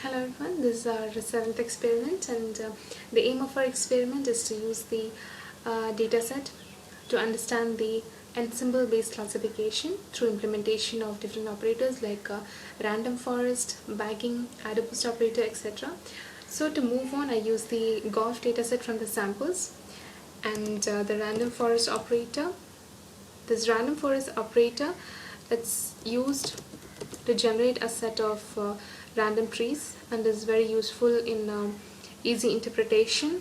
Hello everyone, this is our seventh experiment, and the aim of our experiment is to use the dataset to understand the ensemble based classification through implementation of different operators like random forest, bagging, adder boost operator, etc. So to move on, I use the Gauss dataset from the samples and the random forest operator. This random forest operator, it's used to generate a set of random trees and is very useful in easy interpretation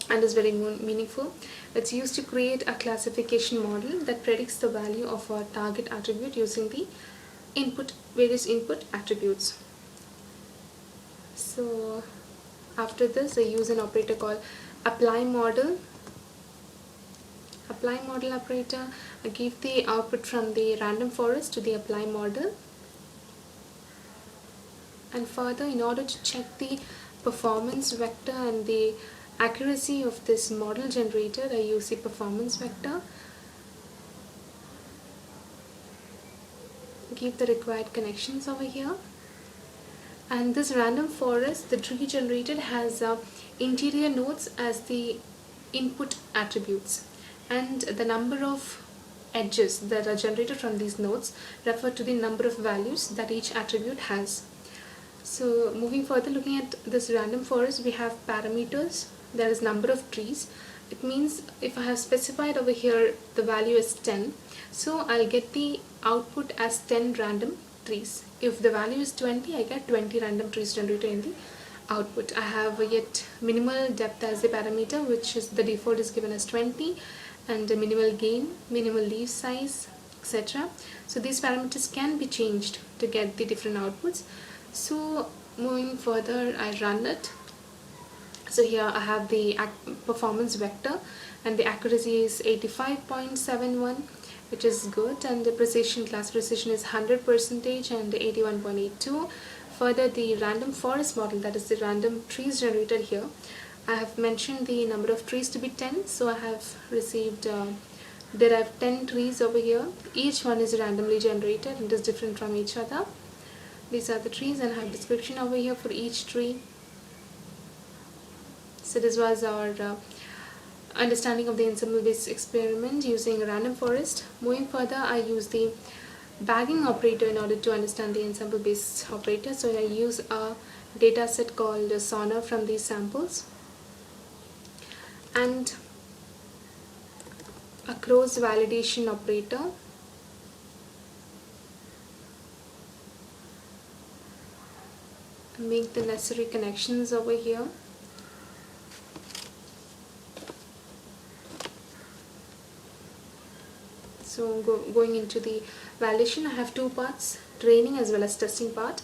and is very meaningful. It's used to create a classification model that predicts the value of a target attribute using the various input attributes. So after this, I use an operator called apply model. Apply model operator, I give the output from the random forest to the apply model. And further, in order to check the performance vector and the accuracy of this model generator, I use the performance vector. Give the required connections over here. And this random forest, the tree generated has interior nodes as the input attributes, and the number of edges that are generated from these nodes refer to the number of values that each attribute has. So moving further, looking at this random forest, we have parameters. There is number of trees. It means if I have specified over here the value is 10, so I'll get the output as 10 random trees. If the value is 20, I get 20 random trees generated in the output. I have yet minimal depth as the parameter, which is the default is given as 20, and the minimal gain, minimal leaf size, etc. So these parameters can be changed to get the different outputs. So moving further, I run it. So here I have the performance vector, and the accuracy is 85.71, which is good, and the class precision is 100% and 81.82. Further, the random forest model, that is the random trees generated here, I have mentioned the number of trees to be 10, so I have derived 10 trees over here. Each one is randomly generated and is different from each other. These are the trees, and I have description over here for each tree. So this was our understanding of the ensemble based experiment using a random forest. Moving further, I use the bagging operator in order to understand the ensemble based operator. So I use a data set called Sonar from these samples and a cross validation operator. Make the necessary connections over here. So going into the validation, I have two parts, training as well as testing part.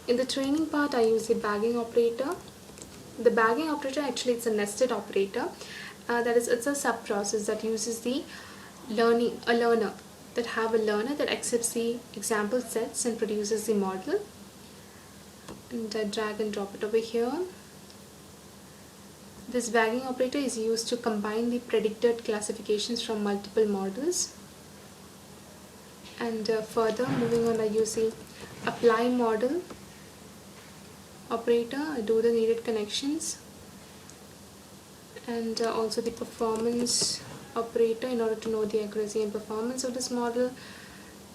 In the training part, I use the bagging operator. The bagging operator, actually it's a nested operator. That is, it's a sub process that uses the learner that accepts the example sets and produces the model. And I drag and drop it over here. This bagging operator is used to combine the predicted classifications from multiple models. And further, moving on, I use the apply model operator. I do the needed connections, and also the performance operator in order to know the accuracy and performance of this model.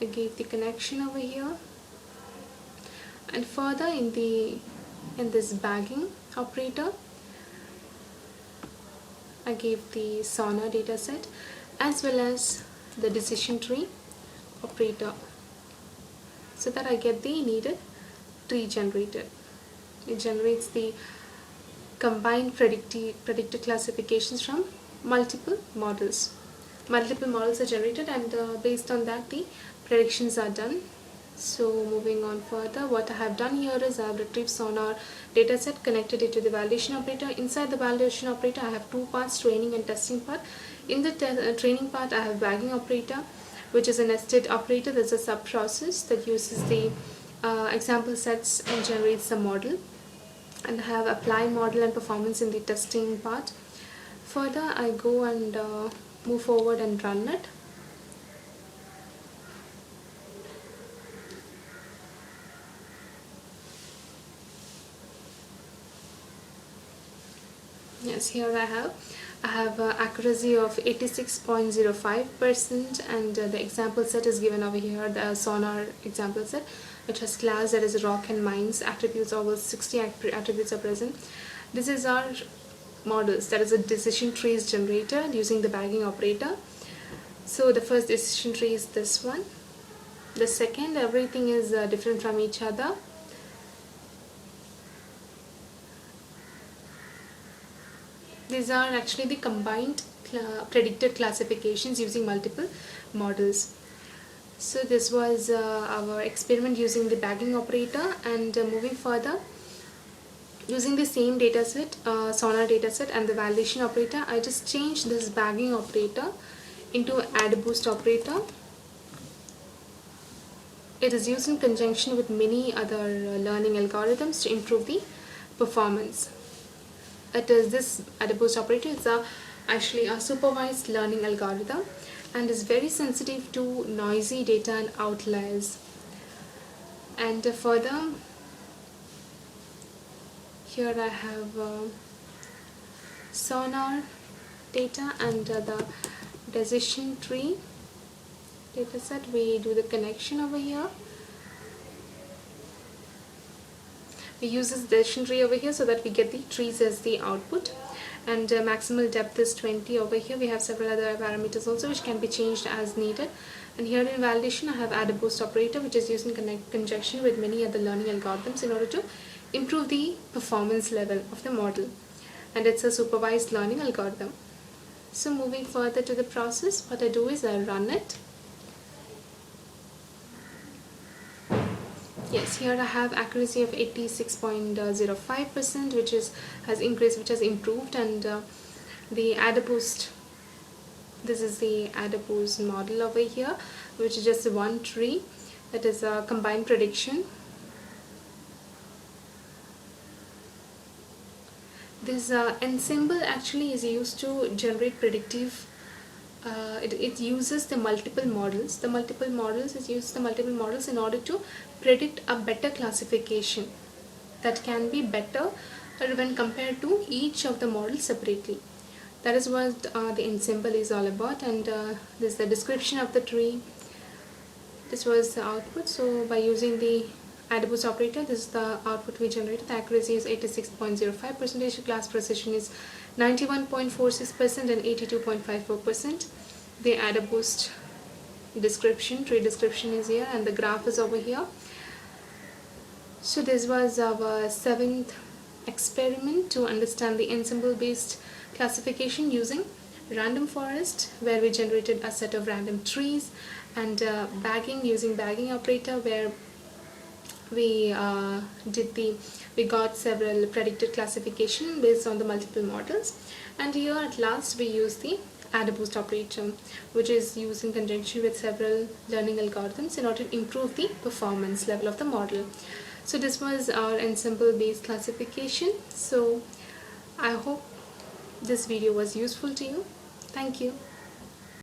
I gave the connection over here. And further, in this bagging operator, I gave the Sonar dataset as well as the decision tree operator, so that I get the needed tree generated. It generates the combined predicted classifications from multiple models. Multiple models are generated, and based on that the predictions are done. So moving on further, what I have done here is I have retrieved Sonar dataset, connected it to the validation operator. Inside the validation operator, I have two parts, training and testing part. In the training part, I have bagging operator, which is a nested operator. That's a sub process that uses the example sets and generates the model. And I have apply model and performance in the testing part. Further, I go and move forward and run it. Yes, here I have accuracy of 86.05%, and the example set is given over here, the sonar example set, which has class, that is rock and mines, attributes over 60 attributes are present. This is our models, that is a decision trees generated using the bagging operator. So the first decision tree is this one. The second, everything is different from each other. These are actually the combined predicted classifications using multiple models. So this was our experiment using the bagging operator, and moving further, using the same dataset, sonar dataset, and the validation operator, I just changed this bagging operator into AdaBoost operator. It is used in conjunction with many other learning algorithms to improve the performance. It is this AdaBoost operator is actually a supervised learning algorithm and is very sensitive to noisy data and outliers. And further, here I have sonar data and the decision tree dataset. We do the connection over here. We use this decision tree over here so that we get the trees as the output, and maximal depth is 20 over here. We have several other parameters also which can be changed as needed. And here in validation, I have AdaBoost operator, which is used in conjunction with many other learning algorithms in order to improve the performance level of the model, and it's a supervised learning algorithm. So moving further to the process, what I do is I run it. Yes, here I have accuracy of 86.05%, which has increased, which has improved, and the AdaBoost. This is the AdaBoost model over here, which is just one tree. That is a combined prediction. This ensemble actually is used to generate predictive. It uses the multiple models. The multiple models in order to predict a better classification that can be better when compared to each of the models separately. That is what the ensemble is all about. And this is the description of the tree. This was the output. So by using the AdaBoost operator, this is the output we generated. The accuracy is 86.05%, class precision is 91.46% and 82.54%. The AdaBoost description, tree description is here, and the graph is over here. So this was our 7th experiment to understand the ensemble based classification using random forest, where we generated a set of random trees, and bagging using bagging operator, where we got several predicted classification based on the multiple models. And here at last we use the AdaBoost operator, which is used in conjunction with several learning algorithms in order to improve the performance level of the model. So this was our ensemble based classification. So I hope this video was useful to you. Thank you.